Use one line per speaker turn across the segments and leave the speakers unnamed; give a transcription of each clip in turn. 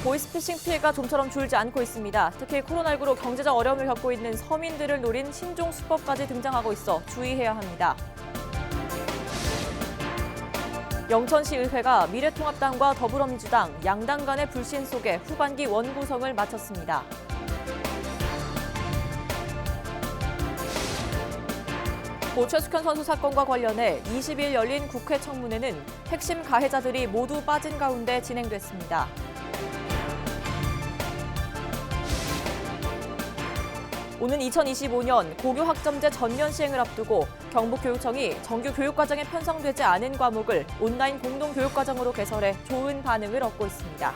보이스피싱 피해가 좀처럼 줄지 않고 있습니다. 특히 코로나19로 경제적 어려움을 겪고 있는 서민들을 노린 신종 수법까지 등장하고 있어 주의해야 합니다. 영천시 의회가 미래통합당과 더불어민주당, 양당 간의 불신 속에 후반기 원구성을 마쳤습니다. 고 최숙현 선수 사건과 관련해 20일 열린 국회 청문회는 핵심 가해자들이 모두 빠진 가운데 진행됐습니다. 오는 2025년 고교학점제 전면 시행을 앞두고 경북교육청이 정규 교육과정에 편성되지 않은 과목을 온라인 공동교육과정으로 개설해 좋은 반응을 얻고 있습니다.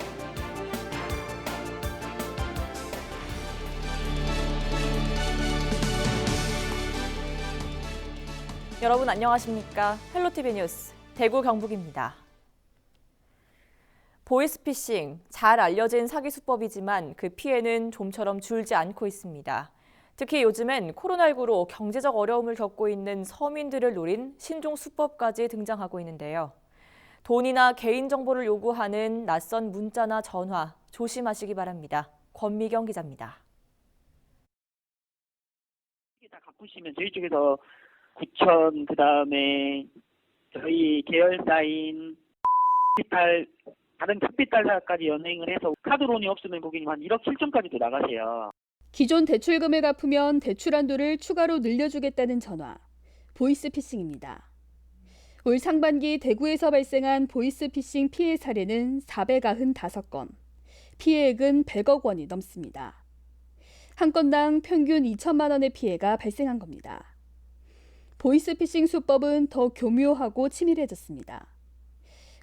여러분 안녕하십니까? 헬로티비 뉴스 대구 경북입니다. 보이스피싱, 잘 알려진 사기 수법이지만 그 피해는 좀처럼 줄지 않고 있습니다. 특히 요즘엔 코로나19로 경제적 어려움을 겪고 있는 서민들을 노린 신종 수법까지 등장하고 있는데요. 돈이나 개인정보를 요구하는 낯선 문자나 전화 조심하시기 바랍니다. 권미경 기자입니다.
다 갚으시면 저희 쪽에서 9천, 그다음에 저희 계열사인 디지털 다른 특비달러까지 연행을 해서 카드론이 없으면 고객님 한 1억 7천까지도 나가세요.
기존 대출금을 갚으면 대출 한도를 추가로 늘려주겠다는 전화, 보이스피싱입니다. 올 상반기 대구에서 발생한 보이스피싱 피해 사례는 495건, 피해액은 100억 원이 넘습니다. 한 건당 평균 2천만 원의 피해가 발생한 겁니다. 보이스피싱 수법은 더 교묘하고 치밀해졌습니다.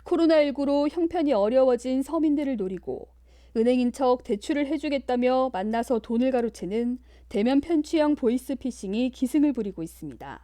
코로나19로 형편이 어려워진 서민들을 노리고 은행인 척 대출을 해주겠다며 만나서 돈을 가로채는 대면 편취형 보이스피싱이 기승을 부리고 있습니다.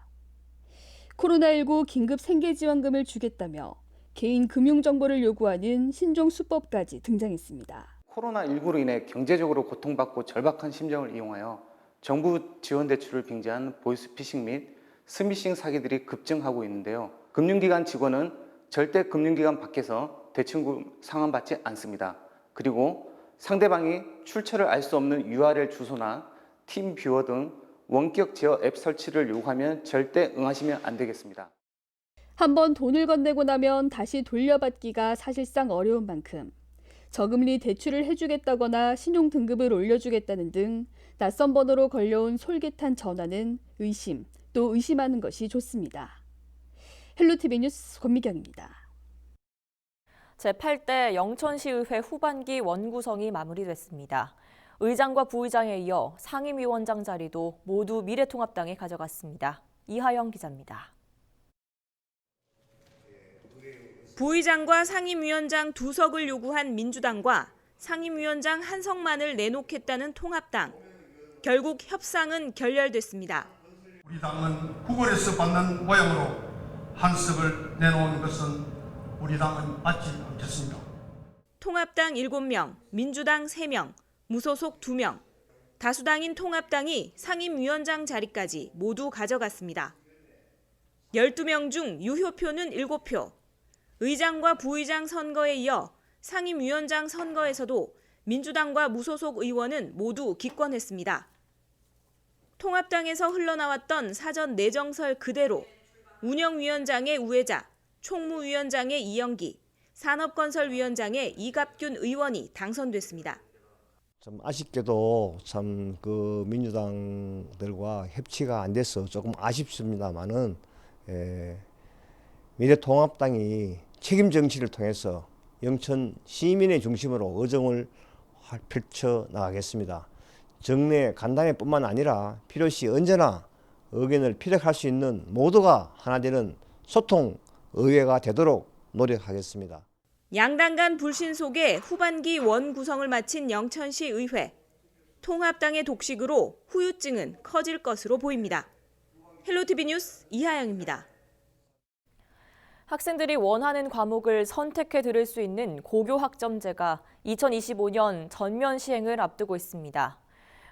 코로나19 긴급 생계지원금을 주겠다며 개인 금융정보를 요구하는 신종 수법까지 등장했습니다.
코로나19로 인해 경제적으로 고통받고 절박한 심정을 이용하여 정부 지원 대출을 빙자한 보이스피싱 및 스미싱 사기들이 급증하고 있는데요. 금융기관 직원은 절대 금융기관 밖에서 대출금 상환받지 않습니다. 그리고 상대방이 출처를 알 수 없는 URL 주소나 팀뷰어 등 원격 제어 앱 설치를 요구하면 절대 응하시면 안 되겠습니다.
한번 돈을 건네고 나면 다시 돌려받기가 사실상 어려운 만큼 저금리 대출을 해주겠다거나 신용 등급을 올려주겠다는 등 낯선 번호로 걸려온 솔깃한 전화는 의심, 또 의심하는 것이 좋습니다. 헬로티비 뉴스 권미경입니다.
제8대 영천시의회 후반기 원구성이 마무리됐습니다. 의장과 부의장에 이어 상임위원장 자리도 모두 미래통합당이 가져갔습니다. 이하영 기자입니다.
부의장과 상임위원장 2석을 요구한 민주당과 상임위원장 1석만을 내놓겠다는 통합당. 결국 협상은 결렬됐습니다.
우리 당은 후보에서 받는 모양으로 1석을 내놓은 것은 우리 당은 맞지 않겠습니다.
통합당 7명, 민주당 3명, 무소속 2명, 다수당인 통합당이 상임위원장 자리까지 모두 가져갔습니다. 12명 중 유효표는 7표. 의장과 부의장 선거에 이어 상임위원장 선거에서도 민주당과 무소속 의원은 모두 기권했습니다. 통합당에서 흘러나왔던 사전 내정설 그대로 운영위원장의 우회자, 총무위원장의 이영기, 산업건설위원장의 이갑균 의원이 당선됐습니다.
좀 아쉽게도 참 그 민주당들과 협치가 안 돼서 조금 아쉽습니다만은 미래통합당이 책임 정치를 통해서 영천 시민의 중심으로 의정을 펼쳐 나가겠습니다. 정내 간담회뿐만 아니라 필요시 언제나 의견을 피력할 수 있는 모두가 하나 되는 소통 의회가 되도록 노력하겠습니다.
양당 간 불신 속에 후반기 원 구성을 마친 영천시 의회. 통합당의 독식으로 후유증은 커질 것으로 보입니다. 헬로티비 뉴스 이하영입니다.
학생들이 원하는 과목을 선택해 들을 수 있는 고교학점제가 2025년 전면 시행을 앞두고 있습니다.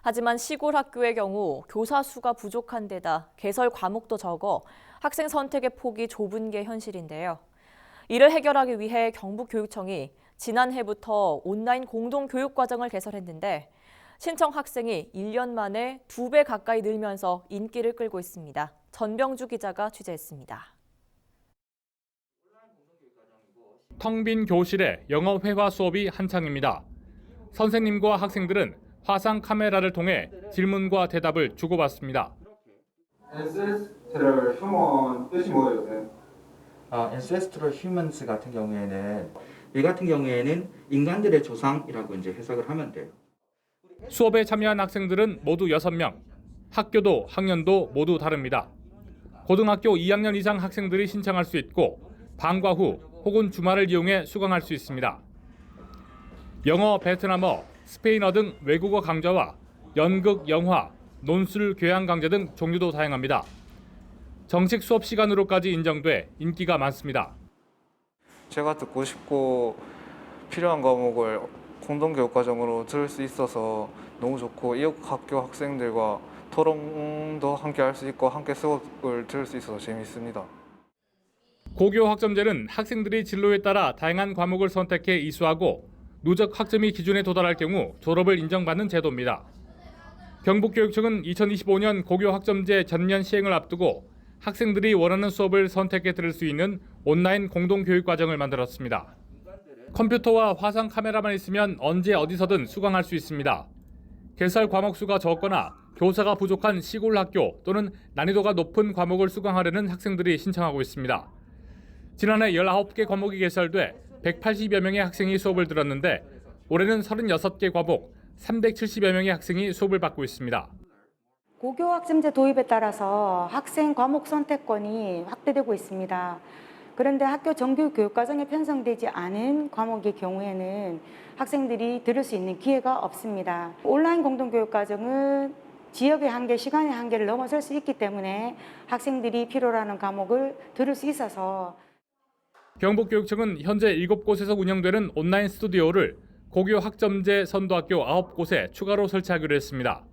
하지만 시골 학교의 경우 교사 수가 부족한 데다 개설 과목도 적어 학생 선택의 폭이 좁은 게 현실인데요. 이를 해결하기 위해 경북교육청이 지난해부터 온라인 공동교육과정을 개설했는데 신청 학생이 1년 만에 2배 가까이 늘면서 인기를 끌고 있습니다. 전병주 기자가 취재했습니다.
텅 빈 교실에 영어 회화 수업이 한창입니다. 선생님과 학생들은 화상 카메라를 통해 질문과 대답을 주고받습니다.
ancestral human 뜻이 뭐예요?
ancestral humans 같은 경우에는 이 같은 경우에는 인간들의 조상이라고 이제 해석을 하면 돼요.
수업에 참여한 학생들은 모두 6명. 학교도 학년도 모두 다릅니다. 고등학교 2학년 이상 학생들이 신청할 수 있고 방과 후 혹은 주말을 이용해 수강할 수 있습니다. 영어, 베트남어, 스페인어 등 외국어 강좌와 연극, 영화, 논술, 교양 강좌 등 종류도 다양합니다. 정식 수업 시간으로까지 인정돼 인기가 많습니다.
제가 듣고 싶고 필요한 과목을 공동교육과정으로 들을 수 있어서 너무 좋고 이웃 학교 학생들과 토론도 함께 할 수 있고 함께 수업을 들을 수 있어서 재미있습니다.
고교 학점제는 학생들이 진로에 따라 다양한 과목을 선택해 이수하고 누적 학점이 기준에 도달할 경우 졸업을 인정받는 제도입니다. 경북교육청은 2025년 고교 학점제 전면 시행을 앞두고 학생들이 원하는 수업을 선택해 들을 수 있는 온라인 공동교육과정을 만들었습니다. 컴퓨터와 화상 카메라만 있으면 언제 어디서든 수강할 수 있습니다. 개설 과목 수가 적거나 교사가 부족한 시골 학교 또는 난이도가 높은 과목을 수강하려는 학생들이 신청하고 있습니다. 지난해 19개 과목이 개설돼 180여 명의 학생이 수업을 들었는데 올해는 36개 과목 370여 명의 학생이 수업을 받고 있습니다.
고교 학점제 도입에 따라서 학생 과목 선택권이 확대되고 있습니다. 그런데 학교 정규 교육과정에 편성되지 않은 과목의 경우에는 학생들이 들을 수 있는 기회가 없습니다. 온라인 공동교육과정은 지역의 한계, 시간의 한계를 넘어설 수 있기 때문에 학생들이 필요로 하는 과목을 들을 수 있어서
경북교육청은 현재 7곳에서 운영되는 온라인 스튜디오를 고교 학점제 선도학교 9곳에 추가로 설치하기로 했습니다.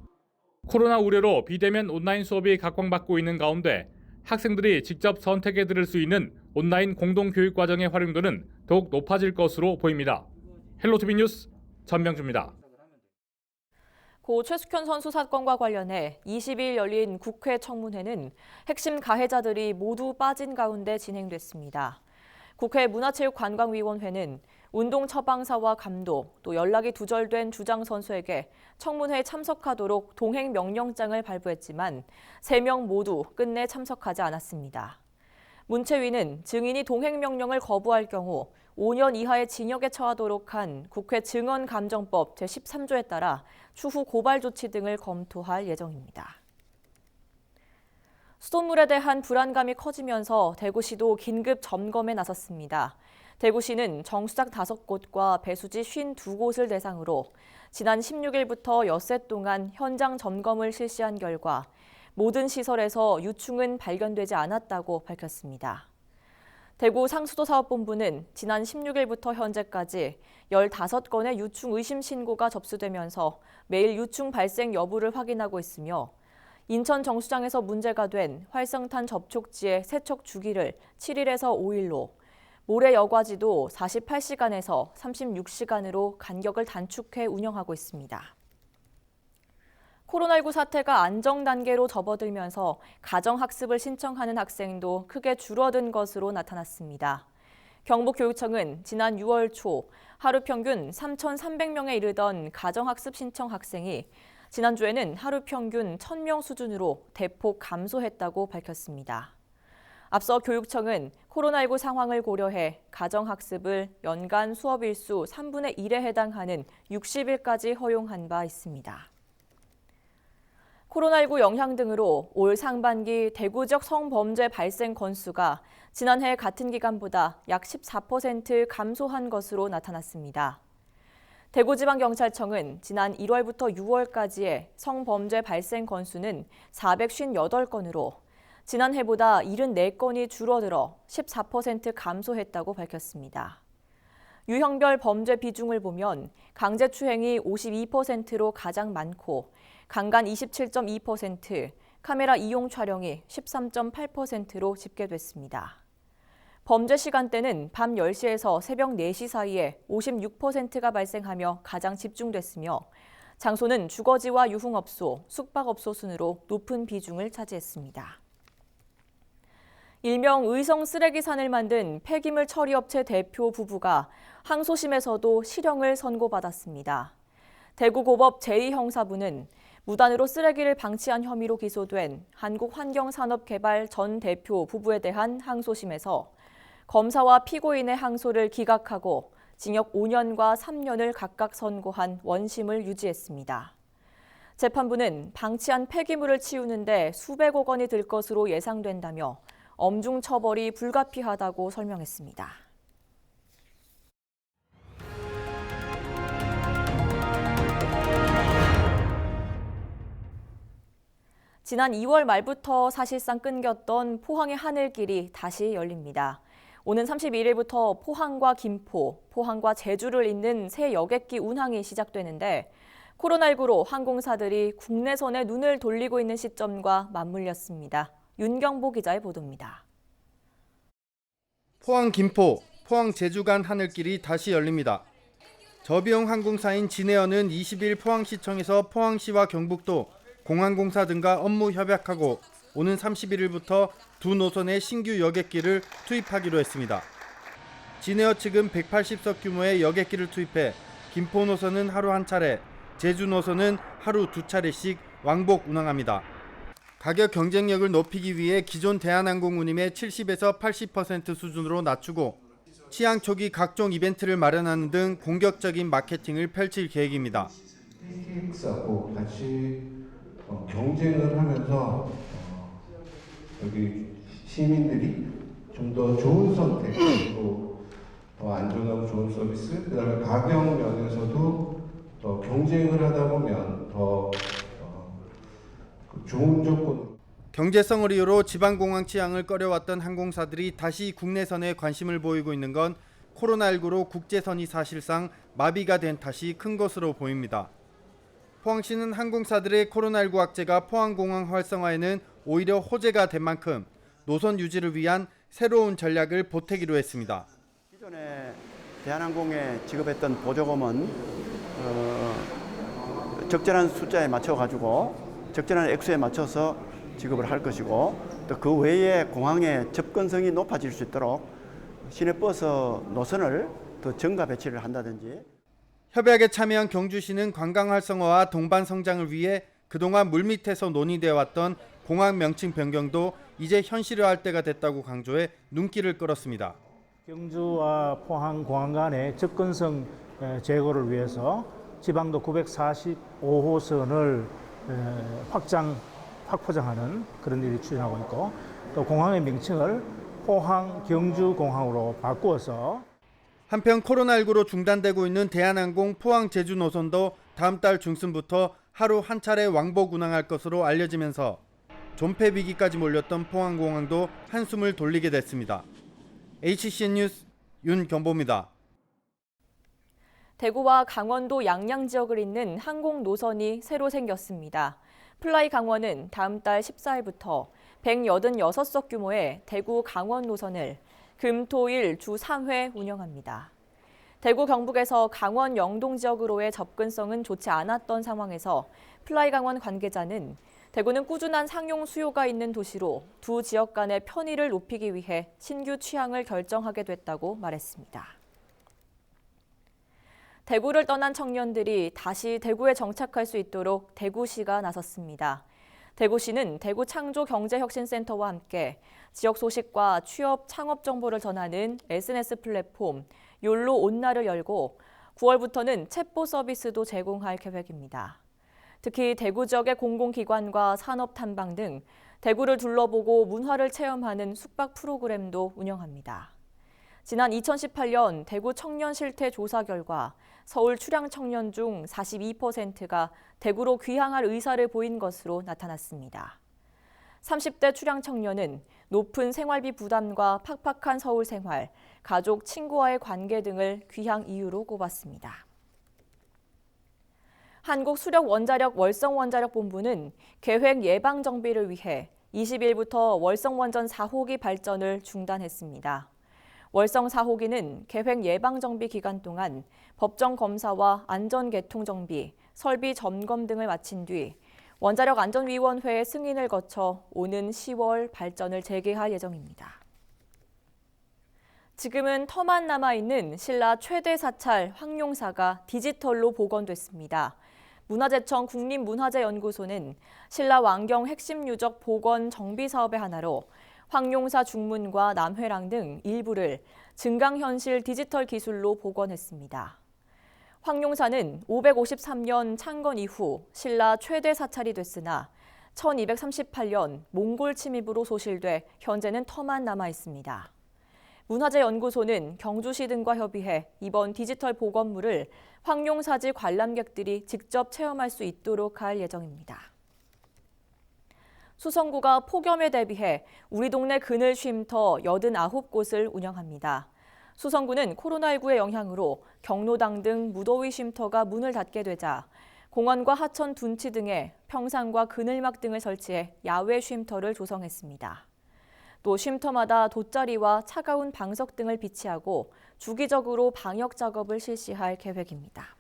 코로나 우려로 비대면 온라인 수업이 각광받고 있는 가운데 학생들이 직접 선택해 들을 수 있는 온라인 공동교육과정의 활용도는 더욱 높아질 것으로 보입니다. 헬로티비 뉴스 전병주입니다.
고 최숙현 선수 사건과 관련해 20일 열린 국회 청문회는 핵심 가해자들이 모두 빠진 가운데 진행됐습니다. 국회 문화체육관광위원회는 운동 처방사와 감독, 또 연락이 두절된 주장 선수에게 청문회에 참석하도록 동행 명령장을 발부했지만 3명 모두 끝내 참석하지 않았습니다. 문체위는 증인이 동행 명령을 거부할 경우 5년 이하의 징역에 처하도록 한 국회 증언감정법 제13조에 따라 추후 고발 조치 등을 검토할 예정입니다. 수돗물에 대한 불안감이 커지면서 대구시도 긴급 점검에 나섰습니다. 대구시는 정수장 5곳과 배수지 52곳을 대상으로 지난 16일부터 엿새 동안 현장 점검을 실시한 결과 모든 시설에서 유충은 발견되지 않았다고 밝혔습니다. 대구 상수도사업본부는 지난 16일부터 현재까지 15건의 유충 의심 신고가 접수되면서 매일 유충 발생 여부를 확인하고 있으며 인천 정수장에서 문제가 된 활성탄 접촉지의 세척 주기를 7일에서 5일로, 모래 여과지도 48시간에서 36시간으로 간격을 단축해 운영하고 있습니다. 코로나19 사태가 안정 단계로 접어들면서 가정학습을 신청하는 학생도 크게 줄어든 것으로 나타났습니다. 경북교육청은 지난 6월 초 하루 평균 3,300명에 이르던 가정학습 신청 학생이 지난주에는 하루 평균 1,000명 수준으로 대폭 감소했다고 밝혔습니다. 앞서 교육청은 코로나19 상황을 고려해 가정학습을 연간 수업 일수 3분의 1에 해당하는 60일까지 허용한 바 있습니다. 코로나19 영향 등으로 올 상반기 대구 지역 성범죄 발생 건수가 지난해 같은 기간보다 약 14% 감소한 것으로 나타났습니다. 대구지방경찰청은 지난 1월부터 6월까지의 성범죄 발생 건수는 458건으로 지난해보다 74건이 줄어들어 14% 감소했다고 밝혔습니다. 유형별 범죄 비중을 보면 강제추행이 52%로 가장 많고 강간 27.2%, 카메라 이용 촬영이 13.8%로 집계됐습니다. 범죄 시간대는 밤 10시에서 새벽 4시 사이에 56%가 발생하며 가장 집중됐으며 장소는 주거지와 유흥업소, 숙박업소 순으로 높은 비중을 차지했습니다. 일명 의성 쓰레기산을 만든 폐기물 처리업체 대표 부부가 항소심에서도 실형을 선고받았습니다. 대구고법 제2형사부는 무단으로 쓰레기를 방치한 혐의로 기소된 한국환경산업개발 전 대표 부부에 대한 항소심에서 검사와 피고인의 항소를 기각하고 징역 5년과 3년을 각각 선고한 원심을 유지했습니다. 재판부는 방치한 폐기물을 치우는데 수백억 원이 들 것으로 예상된다며 엄중 처벌이 불가피하다고 설명했습니다. 지난 2월 말부터 사실상 끊겼던 포항의 하늘길이 다시 열립니다. 오는 31일부터 포항과 김포, 포항과 제주를 잇는 새 여객기 운항이 시작되는데 코로나19로 항공사들이 국내선에 눈을 돌리고 있는 시점과 맞물렸습니다. 윤경보 기자의 보도입니다.
포항 김포, 포항 제주 간 하늘길이 다시 열립니다. 저비용 항공사인 진에어는 20일 포항시청에서 포항시와 경북도, 공항공사 등과 업무 협약하고 오는 31일부터 두 노선의 신규 여객기를 투입하기로 했습니다. 진에어 측은 180석 규모의 여객기를 투입해 김포 노선은 하루 한 차례, 제주 노선은 하루 두 차례씩 왕복 운항합니다. 가격 경쟁력을 높이기 위해 기존 대한항공 운임의 70에서 80% 수준으로 낮추고 취항 초기 각종 이벤트를 마련하는 등 공격적인 마케팅을 펼칠 계획입니다.
KTX하고 같이 경쟁을 하면서 여기 시민들이 좀 더 좋은 선택, 또 더 안전하고 좋은 서비스, 그다음에 가격 면에서도 더 경쟁을 하다 보면 더 좋은 조건.
경제성을 이유로 지방공항 취항을 꺼려왔던 항공사들이 다시 국내선에 관심을 보이고 있는 건 코로나19로 국제선이 사실상 마비가 된 탓이 큰 것으로 보입니다. 포항시는 항공사들의 코로나19 악재가 포항공항 활성화에는 오히려 호재가 된 만큼 노선 유지를 위한 새로운 전략을 보태기로 했습니다.
기존에 대한항공에 지급했던 보조금은 적절한 숫자에 맞춰가지고 적절한 액수에 맞춰서 지급을 할 것이고 또 그 외에 공항의 접근성이 높아질 수 있도록 시내버스 노선을 더 증가 배치를 한다든지.
협약에 참여한 경주시는 관광 활성화와 동반 성장을 위해 그동안 물밑에서 논의되어 왔던 공항 명칭 변경도 이제 현실화할 때가 됐다고 강조해 눈길을 끌었습니다.
경주와 포항 공항 간의 접근성 제고를 위해서 지방도 945호선을 확포장하는 그런 일이 추진하고 있고 또 공항의 명칭을 포항 경주공항으로 바꾸어서
한편 코로나19로 중단되고 있는 대한항공 포항 제주 노선도 다음 달 중순부터 하루 한 차례 왕복 운항할 것으로 알려지면서 존폐 위기까지 몰렸던 포항공항도 한숨을 돌리게 됐습니다. HCN 뉴스 윤경보입니다.
대구와 강원도 양양 지역을 잇는 항공 노선이 새로 생겼습니다. 플라이 강원은 다음 달 14일부터 186석 규모의 대구 강원 노선을 금, 토, 일 주 3회 운영합니다. 대구 경북에서 강원 영동 지역으로의 접근성은 좋지 않았던 상황에서 플라이 강원 관계자는 대구는 꾸준한 상용 수요가 있는 도시로 두 지역 간의 편의를 높이기 위해 신규 취항을 결정하게 됐다고 말했습니다. 대구를 떠난 청년들이 다시 대구에 정착할 수 있도록 대구시가 나섰습니다. 대구시는 대구창조경제혁신센터와 함께 지역 소식과 취업, 창업 정보를 전하는 SNS 플랫폼 욜로 온날을 열고 9월부터는 챗봇 서비스도 제공할 계획입니다. 특히 대구 지역의 공공기관과 산업탐방 등 대구를 둘러보고 문화를 체험하는 숙박 프로그램도 운영합니다. 지난 2018년 대구 청년 실태 조사 결과 서울 출향 청년 중 42%가 대구로 귀향할 의사를 보인 것으로 나타났습니다. 30대 출향 청년은 높은 생활비 부담과 팍팍한 서울 생활, 가족, 친구와의 관계 등을 귀향 이유로 꼽았습니다. 한국수력원자력 월성원자력본부는 계획 예방 정비를 위해 20일부터 월성원전 4호기 발전을 중단했습니다. 월성 4호기는 계획 예방 정비 기간 동안 법정 검사와 안전 개통 정비, 설비 점검 등을 마친 뒤 원자력 안전위원회의 승인을 거쳐 오는 10월 발전을 재개할 예정입니다. 지금은 터만 남아있는 신라 최대 사찰 황룡사가 디지털로 복원됐습니다. 문화재청 국립문화재연구소는 신라 왕경 핵심 유적 복원 정비 사업의 하나로 황룡사 중문과 남회랑 등 일부를 증강현실 디지털 기술로 복원했습니다. 황룡사는 553년 창건 이후 신라 최대 사찰이 됐으나 1238년 몽골 침입으로 소실돼 현재는 터만 남아 있습니다. 문화재연구소는 경주시 등과 협의해 이번 디지털 복원물을 황룡사지 관람객들이 직접 체험할 수 있도록 할 예정입니다. 수성구가 폭염에 대비해 우리 동네 그늘 쉼터 89곳을 운영합니다. 수성구는 코로나19의 영향으로 경로당 등 무더위 쉼터가 문을 닫게 되자 공원과 하천 둔치 등에 평상과 그늘막 등을 설치해 야외 쉼터를 조성했습니다. 또 쉼터마다 돗자리와 차가운 방석 등을 비치하고 주기적으로 방역 작업을 실시할 계획입니다.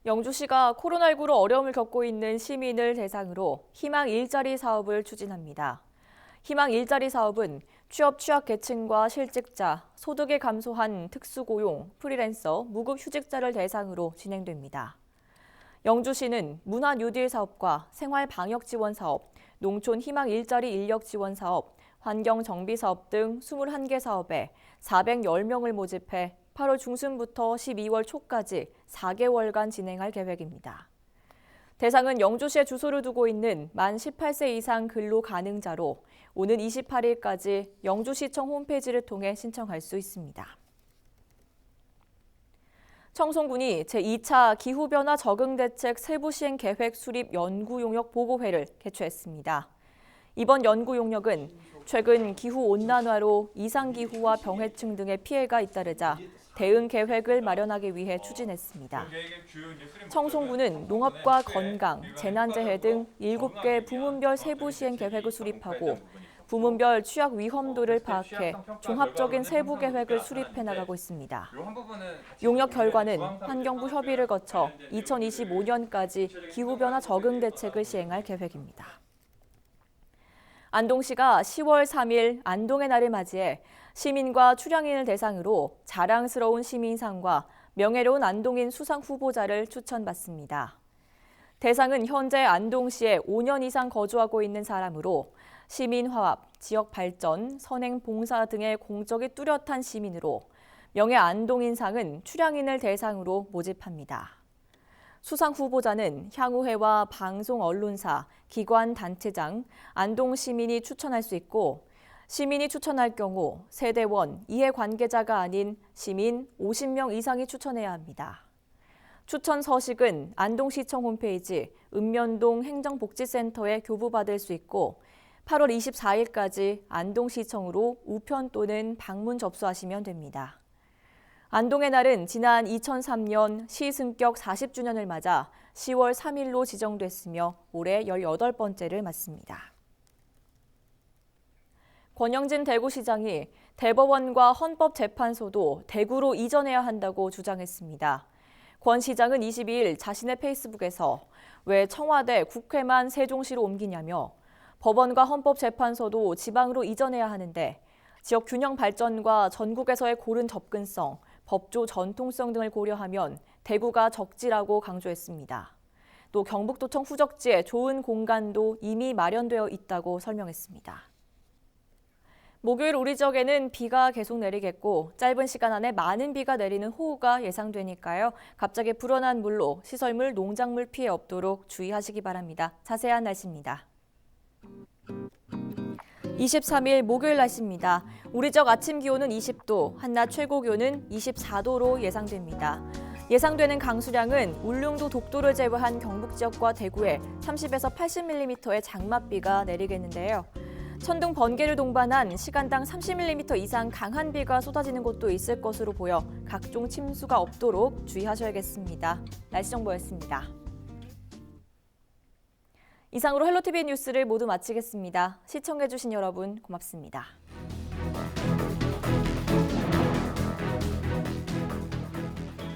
영주시가 코로나19로 어려움을 겪고 있는 시민을 대상으로 희망 일자리 사업을 추진합니다. 희망 일자리 사업은 취약 계층과 실직자, 소득이 감소한 특수고용, 프리랜서, 무급휴직자를 대상으로 진행됩니다. 영주시는 문화 뉴딜 사업과 생활 방역 지원 사업, 농촌 희망 일자리 인력 지원 사업, 환경 정비 사업 등 21개 사업에 410명을 모집해 8월 중순부터 12월 초까지 4개월간 진행할 계획입니다. 대상은 영주시에 주소를 두고 있는 만 18세 이상 근로 가능자로 오는 28일까지 영주시청 홈페이지를 통해 신청할 수 있습니다. 청송군이 제2차 기후변화 적응대책 세부시행 계획 수립 연구용역 보고회를 개최했습니다. 이번 연구용역은 최근 기후온난화로 이상기후와 병해충 등의 피해가 잇따르자 대응 계획을 마련하기 위해 추진했습니다. 청송군은 농업과 건강, 재난재해 등 7개 부문별 세부시행 계획을 수립하고 부문별 취약 위험도를 파악해 종합적인 세부 계획을 수립해 나가고 있습니다. 용역 결과는 환경부 협의를 거쳐 2025년까지 기후변화 적응 대책을 시행할 계획입니다. 안동시가 10월 3일 안동의 날을 맞이해 시민과 출향인을 대상으로 자랑스러운 시민상과 명예로운 안동인 수상 후보자를 추천받습니다. 대상은 현재 안동시에 5년 이상 거주하고 있는 사람으로 시민화합, 지역발전, 선행봉사 등의 공적이 뚜렷한 시민으로 명예 안동인상은 출향인을 대상으로 모집합니다. 수상 후보자는 향후회와 방송 언론사, 기관 단체장, 안동 시민이 추천할 수 있고 시민이 추천할 경우 세대원, 이해관계자가 아닌 시민 50명 이상이 추천해야 합니다. 추천 서식은 안동시청 홈페이지 읍면동 행정복지센터에 교부받을 수 있고 8월 24일까지 안동시청으로 우편 또는 방문 접수하시면 됩니다. 안동의 날은 지난 2003년 시승격 40주년을 맞아 10월 3일로 지정됐으며 올해 18번째를 맞습니다. 권영진 대구시장이 대법원과 헌법재판소도 대구로 이전해야 한다고 주장했습니다. 권 시장은 22일 자신의 페이스북에서 왜 청와대, 국회만 세종시로 옮기냐며 법원과 헌법재판소도 지방으로 이전해야 하는데 지역 균형 발전과 전국에서의 고른 접근성, 법조 전통성 등을 고려하면 대구가 적지라고 강조했습니다. 또 경북도청 후적지에 좋은 공간도 이미 마련되어 있다고 설명했습니다. 목요일 우리 지역에는 비가 계속 내리겠고 짧은 시간 안에 많은 비가 내리는 호우가 예상되니까요. 갑자기 불어난 물로 시설물, 농작물 피해 없도록 주의하시기 바랍니다. 자세한 날씨입니다. 23일 목요일 날씨입니다. 우리 지역 아침 기온은 20도, 한낮 최고 기온은 24도로 예상됩니다. 예상되는 강수량은 울릉도 독도를 제외한 경북 지역과 대구에 30에서 80mm의 장맛비가 내리겠는데요. 천둥 번개를 동반한 시간당 30mm 이상 강한 비가 쏟아지는 곳도 있을 것으로 보여 각종 침수가 없도록 주의하셔야겠습니다. 날씨 정보였습니다. 이상으로 헬로티비 뉴스를 모두 마치겠습니다. 시청해주신 여러분 고맙습니다.